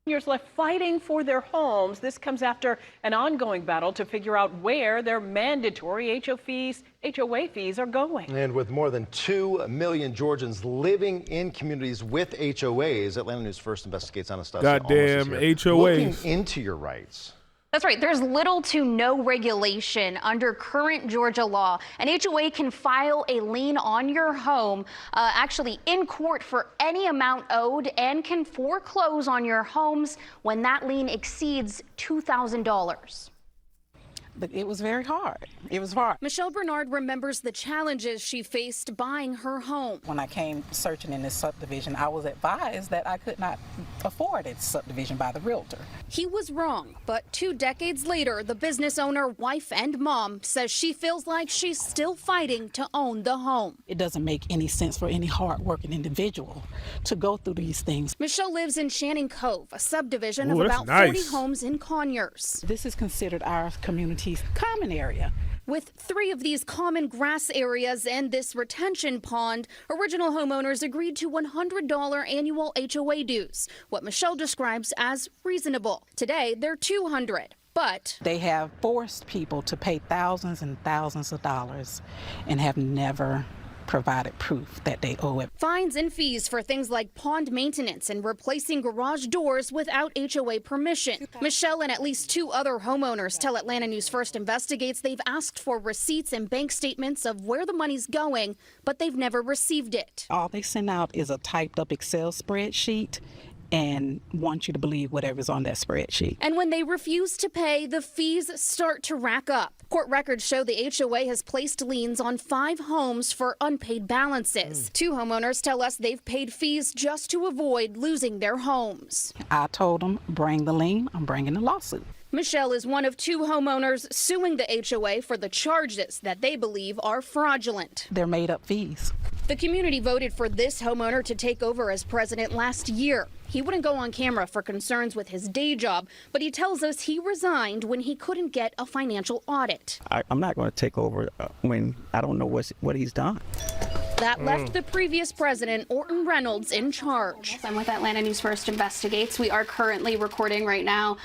Years left fighting for their homes. This comes after an ongoing battle to figure out where their mandatory HOA fees are going. And with more than 2 million Georgians living in communities with HOAs, Atlanta News First investigates Anastasia. Goddamn HOAs. Looking into your rights. That's right. There's little to no regulation under current Georgia law. An HOA can file a lien on your home, actually in court for any amount owed, and can foreclose on your homes when that lien exceeds $2,000. But it was very hard. It was hard. Michelle Bernard remembers the challenges she faced buying her home. When I came searching in this subdivision, I was advised that I could not afford its subdivision by the realtor. He was wrong, but 2 decades later, the business owner, wife, and mom says she feels like she's still fighting to own the home. It doesn't make any sense for any hardworking individual to go through these things. Michelle lives in Channing Cove, a subdivision of that's about nice. 40 homes in Conyers. This is considered our community's common area. With 3 of these common grass areas and this retention pond, original homeowners agreed to $100 annual HOA dues, what Michelle describes as reasonable. Today, they're $200. But they have forced people to pay thousands and thousands of dollars and have never provided proof that they owe it. Fines and fees for things like pond maintenance and replacing garage doors without HOA permission. Michelle and at least 2 other homeowners tell Atlanta News First investigates they've asked for receipts and bank statements of where the money's going, but they've never received it. All they send out is a typed up Excel spreadsheet and want you to believe whatever's on that spreadsheet. And when they refuse to pay, the fees start to rack up. Court records show the HOA has placed liens on 5 homes for unpaid balances. 2 homeowners tell us they've paid fees just to avoid losing their homes. I told them, bring the lien, I'm bringing the lawsuit. Michelle is one of 2 homeowners suing the HOA for the charges that they believe are fraudulent. They're made up fees. The community voted for this homeowner to take over as president last year. He wouldn't go on camera for concerns with his day job, but he tells us he resigned when he couldn't get a financial audit. I'm not going to take over when I don't know what he's done. That left the previous president, Orton Reynolds, in charge. I'm with Atlanta News First Investigates. We are currently recording right now.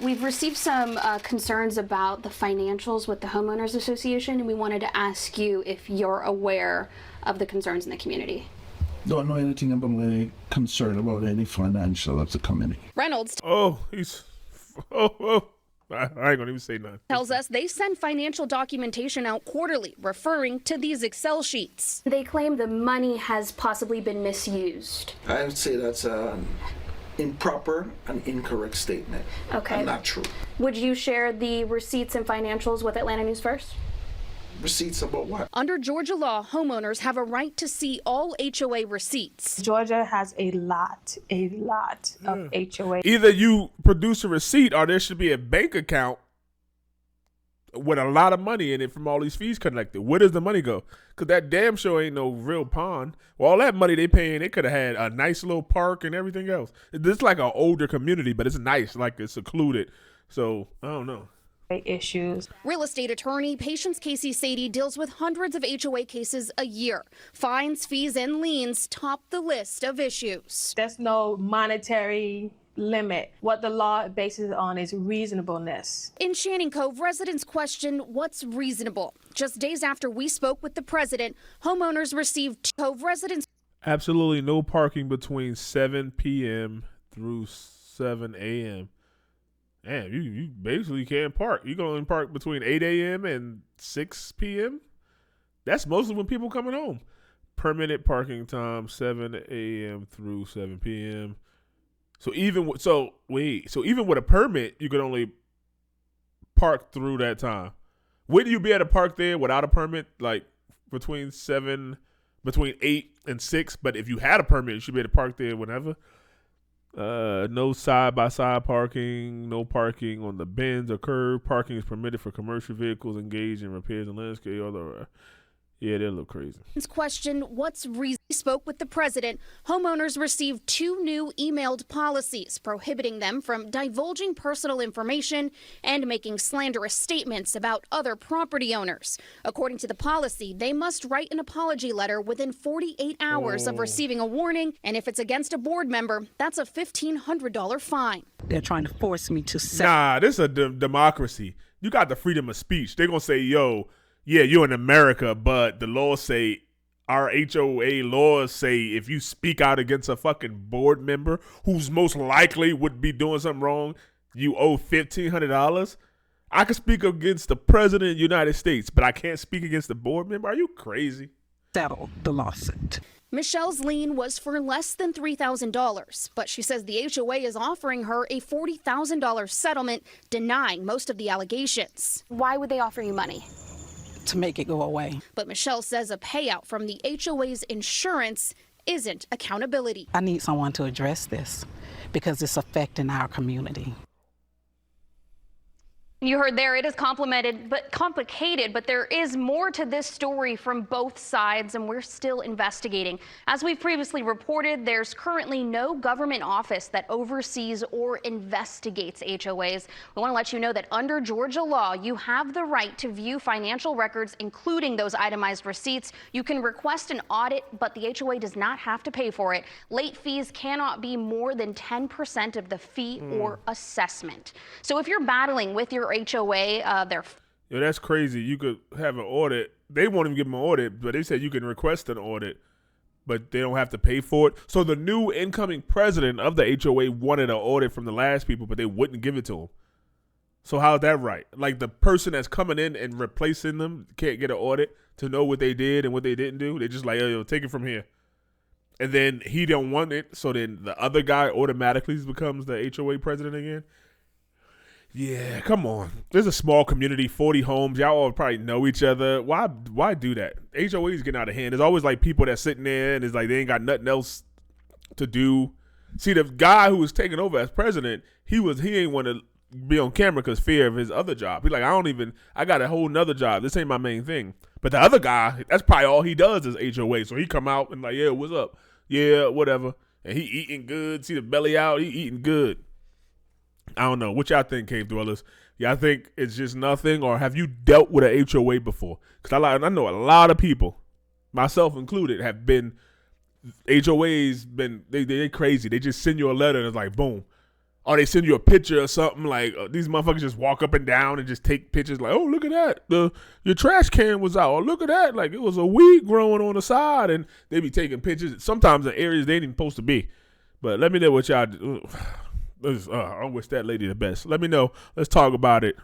We've received some concerns about the financials with the Homeowners Association, and we wanted to ask you if you're aware of the concerns in the community. Don't know anything about any concern about any financial of the community. Reynolds I ain't gonna even say nothing. tells us they send financial documentation out quarterly, referring to these Excel sheets. They claim the money has possibly been misused. I would say that's an improper and incorrect statement. Okay. And not true. Would you share the receipts and financials with Atlanta News First? Receipts about what? Under Georgia law, homeowners have a right to see all HOA receipts. Georgia has a lot of HOA. Either you produce a receipt or there should be a bank account with a lot of money in it from all these fees collected. Where does the money go? Because that damn show ain't no real pond. Well, all that money they paying, they could have had a nice little park and everything else. This is like an older community, but it's nice, like it's secluded. So, I don't know. Issues. Real estate attorney Patience Casey Sadie deals with hundreds of HOA cases a year. Fines, fees, and liens top the list of issues. There's no monetary limit. What the law bases on is reasonableness. In Channing Cove, residents question what's reasonable. Just days after we spoke with the president, homeowners received Cove residents. Absolutely no parking between 7 p.m. through 7 a.m. Damn, you basically can't park. You can only park between 8 a.m. and 6 p.m. That's mostly when people coming home. Permanent parking time 7 a.m. through 7 p.m. So even with a permit, you can only park through that time. Wouldn't you be able to park there without a permit, like between 8 and 6? But if you had a permit, you should be able to park there whenever. No side-by-side parking, no parking on the bends or curb. Parking is permitted for commercial vehicles engaged in repairs and landscape. Yeah, they're a little crazy. Question what's reason spoke with the president. Homeowners received 2 new emailed policies prohibiting them from divulging personal information and making slanderous statements about other property owners. According to the policy, they must write an apology letter within 48 hours of receiving a warning, and if it's against a board member, that's a $1,500 fine. They're trying to force me to say. Nah, this is a democracy. You got the freedom of speech. They're going to say, yo, yeah, you're in America, but the laws say, our HOA laws say if you speak out against a fucking board member who's most likely would be doing something wrong, you owe $1,500. I can speak against the president of the United States, but I can't speak against the board member. Are you crazy? Settle the lawsuit. Michelle's lien was for less than $3,000, but she says the HOA is offering her a $40,000 settlement, denying most of the allegations. Why would they offer you money? To make it go away. But Michelle says a payout from the HOA's insurance isn't accountability. I need someone to address this because it's affecting our community. You heard there, it is complicated, but there is more to this story from both sides, and we're still investigating. As we've previously reported, there's currently no government office that oversees or investigates HOAs. We want to let you know that under Georgia law, you have the right to view financial records, including those itemized receipts. You can request an audit, but the HOA does not have to pay for it. Late fees cannot be more than 10% of the fee or assessment. So if you're battling with your HOA, Yo, that's crazy. You could have an audit. They won't even give them an audit, but they said you can request an audit, but they don't have to pay for it. So the new incoming president of the HOA wanted an audit from the last people, but they wouldn't give it to him. So how's that right? Like the person that's coming in and replacing them can't get an audit to know what they did and what they didn't do. They're just like, yo, take it from here. And then he don't want it, so then the other guy automatically becomes the HOA president again. Yeah, come on. There's a small community, 40 homes. Y'all all probably know each other. Why do that? HOA's getting out of hand. There's always like people that's sitting there and it's like they ain't got nothing else to do. See, the guy who was taking over as president, he ain't want to be on camera because fear of his other job. He's like, I got a whole nother job. This ain't my main thing. But the other guy, that's probably all he does is HOA. So he come out and like, yeah, what's up? Yeah, whatever. And he eating good. See the belly out. He eating good. I don't know. What y'all think, Cave Dwellers? Y'all think it's just nothing, or have you dealt with a HOA before? Because I know a lot of people, myself included, have been HOAs. They crazy. They just send you a letter and it's like boom, or they send you a picture or something. Like these motherfuckers just walk up and down and just take pictures. Like, oh, look at that, your trash can was out. Or look at that, like it was a weed growing on the side, and they be taking pictures. Sometimes in areas they ain't even supposed to be. But let me know what y'all do. I wish that lady the best. Let me know. Let's talk about it.